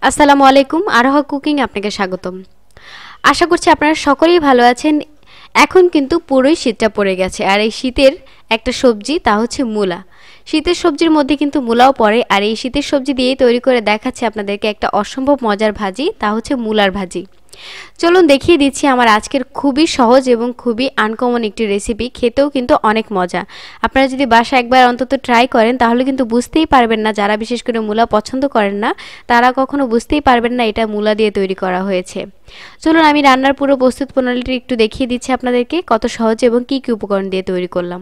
আসসালামু আলাইকুম, আরোহা কুকিং আপনাকে স্বাগতম। আশা করছি আপনারা সকলেই ভালো আছেন। এখন কিন্তু পুরোই শীতটা পড়ে গেছে, আর এই শীতের একটা সবজি তা হচ্ছে মূলা। শীতের সবজির মধ্যে কিন্তু মূলাও পড়ে, আর এই শীতের সবজি দিয়েই তৈরি করে দেখাচ্ছি আপনাদেরকে একটা অসম্ভব মজার ভাজি, তা হচ্ছে মূলার ভাজি। চলুন দেখিয়ে দিচ্ছি আমার আজকের খুবই সহজ এবং খুবই আনকমন একটি রেসিপি, খেতেও কিন্তু অনেক মজা। আপনারা যদি বাসায় একবার অন্তত ট্রাই করেন তাহলে কিন্তু বুঝতেই পারবেন না, যারা বিশেষ করে মূলা পছন্দ করেন না তারা কখনো বুঝতেই পারবেন না এটা মূলা দিয়ে তৈরি করা হয়েছে। চলুন আমি রান্নার পুরো প্রস্তুত প্রণালীটি একটু দেখিয়ে দিচ্ছি আপনাদেরকে, কত সহজ এবং কী কী উপকরণ দিয়ে তৈরি করলাম।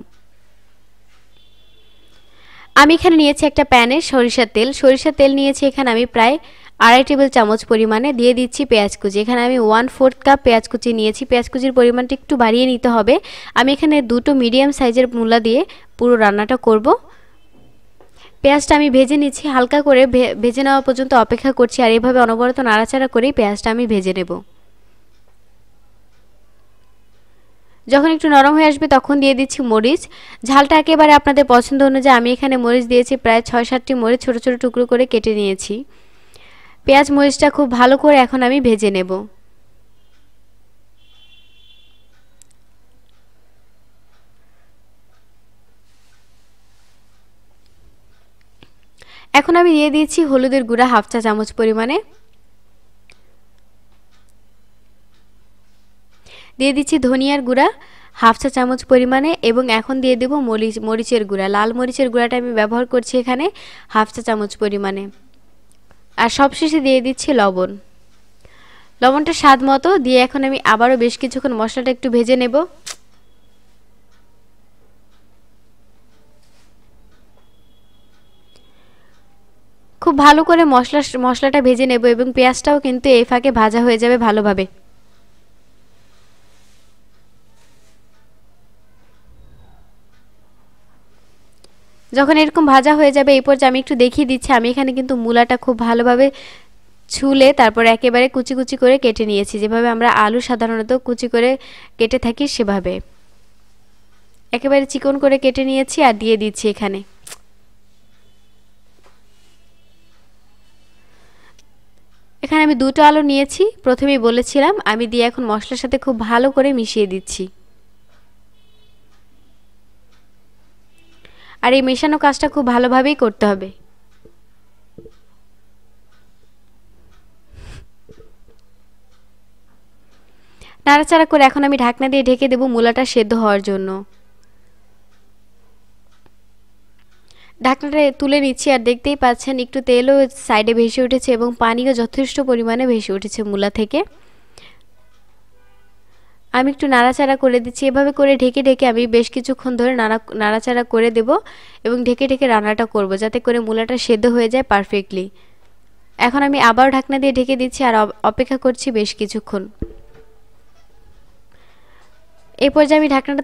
আমি এখানে নিয়েছি একটা প্যানে সরিষার তেল নিয়েছি এখানে আমি প্রায় 2.5 টেবিল চামচ পরিমাণে। দিয়ে দিচ্ছি পেঁয়াজ কুচি, এখানে আমি 1/4 কাপ পেঁয়াজ কুচি নিয়েছি। পেঁয়াজ কুচির পরিমাণটা একটু বাড়িয়ে নিতে হবে। আমি এখানে দুটো মিডিয়াম সাইজের মূলা দিয়ে পুরো রান্নাটা করব। পেঁয়াজটা আমি ভেজে নিচ্ছি, হালকা করে ভেজে নেওয়া পর্যন্ত অপেক্ষা করছি, আর এভাবে অনবরত নাড়াচাড়া করেই পেঁয়াজটা আমি ভেজে নেব। যখন একটু নরম হয়ে আসবে তখন দিয়ে দিচ্ছি মরিচ। ঝালটা একেবারে আপনাদের পছন্দ অনুযায়ী আমি এখানে মরিচ দিয়েছি প্রায় 6-7টি মরিচ ছোট ছোট টুকরো করে কেটে নিয়েছি। পেঁয়াজ মরিচটা খুব ভালো করে এখন আমি ভেজে নেব। এখন আমি দিয়ে দিয়েছি হলুদের গুঁড়া 1/2 চা চামচ পরিমাণে, দিয়ে দিচ্ছি ধনিয়ার গুঁড়া 1/2 চা চামচ পরিমাণে, এবং এখন দিয়ে দেব মরিচের গুঁড়া। লাল মরিচের গুঁড়াটা আমি ব্যবহার করছি এখানে 1/2 চা চামচ পরিমাণে। আর সবশেষে দিয়ে দিচ্ছি লবণ। লবণটা স্বাদ মতো দিয়ে এখন আমি আবারও বেশ কিছুক্ষণ মশলাটা একটু ভেজে নেব। খুব ভালো করে মশলাটা ভেজে নেব, এবং পেঁয়াজটাও কিন্তু এই ফাঁকে ভাজা হয়ে যাবে ভালোভাবে। যখন এরকম ভাজা হয়ে যাবে এই পর্যায়ে আমি একটু দেখিয়ে দিচ্ছি, আমি এখানে কিন্তু মূলাটা খুব ভালোভাবে ছুলে তারপর একেবারে কুচি কুচি করে কেটে নিয়েছি, যেভাবে আমরা আলু সাধারণত কুচি করে কেটে থাকি সেভাবে একেবারে চিকন করে কেটে নিয়েছি আর দিয়ে দিচ্ছি এখানে। এখানে আমি দুটো আলু নিয়েছি, প্রথমেই বলেছিলাম, আমি দিয়ে এখন মশলার সাথে খুব ভালো করে মিশিয়ে দিচ্ছি। আর এই মেশানো কাজটা খুব ভালোভাবেই করতে হবে। নাড়াচাড়া করে এখন আমি ঢাকনা দিয়ে ঢেকে দেব মূলাটা সেদ্ধ হওয়ার জন্য। ঢাকনাটা তুলে নিচ্ছি, আর দেখতেই পাচ্ছেন একটু তেলও সাইডে ভেসে উঠেছে এবং পানিও যথেষ্ট পরিমাণে ভেসে উঠেছে মূলা থেকে। আমি একটু নাড়াচাড়া করে দিচ্ছি, এভাবে করে ঢেকে ঢেকে আমি বেশ কিছুক্ষণ ধরে নাড়াচাড়া করে দেব এবং ঢেকে ঢেকে রান্নাটা করব, যাতে করে মূলাটা সেদ্ধ হয়ে যায় পারফেক্টলি। এখন আমি আবার ঢাকনা দিয়ে ঢেকে দিচ্ছি আর অপেক্ষা করছি বেশ কিছুক্ষণ। এই পর্যায়ে আমি ঢাকনাটা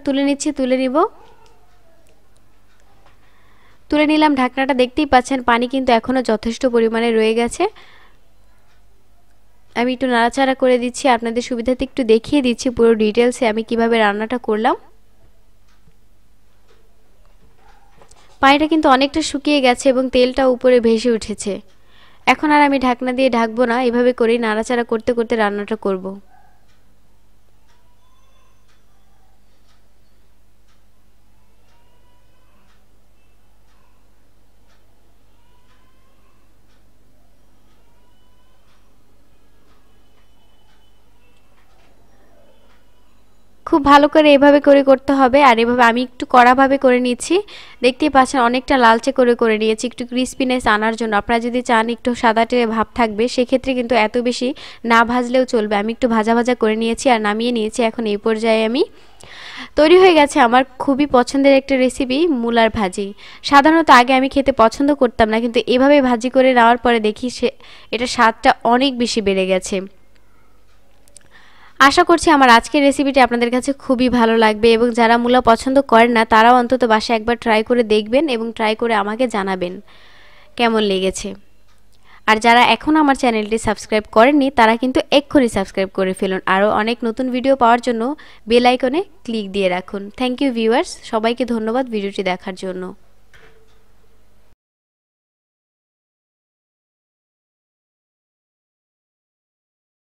তুলে নিলাম ঢাকনাটা। দেখতেই পাচ্ছেন পানি কিন্তু এখনো যথেষ্ট পরিমাণে রয়ে গেছে। আমি একটু নাড়াচাড়া করে দিচ্ছি, আপনাদের সুবিধাতে একটু দেখিয়ে দিচ্ছি পুরো ডিটেলসে আমি কিভাবে রান্নাটা করলাম। পানিটা কিন্তু অনেকটা শুকিয়ে গেছে এবং তেলটা উপরে ভেসে উঠেছে। এখন আর আমি ঢাকনা দিয়ে ঢাকবো না, এভাবে করেই নাড়াচাড়া করতে করতে রান্নাটা করব। খুব ভালো করে এভাবে করে করতে হবে, আর এভাবে আমি একটু কড়াভাবে করে নিচ্ছি। দেখতেই পাচ্ছেন অনেকটা লালচে করে নিয়েছি একটু ক্রিস্পিনেস আনার জন্য। আপনারা যদি চান একটু সাদাটে ভাব থাকবে সেক্ষেত্রে কিন্তু এত বেশি না ভাজলেও চলবে। আমি একটু ভাজা ভাজা করে নিয়েছি আর নামিয়ে নিয়েছি। এখন এই পর্যায়ে আমি তৈরি হয়ে গেছে আমার খুবই পছন্দের একটা রেসিপি, মূলার ভাজি। সাধারণত আগে আমি খেতে পছন্দ করতাম না, কিন্তু এভাবে ভাজি করে নেওয়ার পরে দেখি এটা স্বাদটা অনেক বেশি বেড়ে গেছে। আশা করছি আমার আজকের রেসিপিটি আপনাদের কাছে খুবই ভালো লাগবে, এবং যারা মূলা পছন্দ করেন না তারাও অন্তত বাসায় একবার ট্রাই করে দেখবেন এবং ট্রাই করে আমাকে জানাবেন কেমন লেগেছে। আর যারা এখনও আমার চ্যানেলটি সাবস্ক্রাইব করেননি তারা কিন্তু এক্ষুনি সাবস্ক্রাইব করে ফেলুন। আরও অনেক নতুন ভিডিও পাওয়ার জন্য বেল আইকনে ক্লিক দিয়ে রাখুন। থ্যাংক ইউ ভিউয়ার্স, সবাইকে ধন্যবাদ ভিডিওটি দেখার জন্য।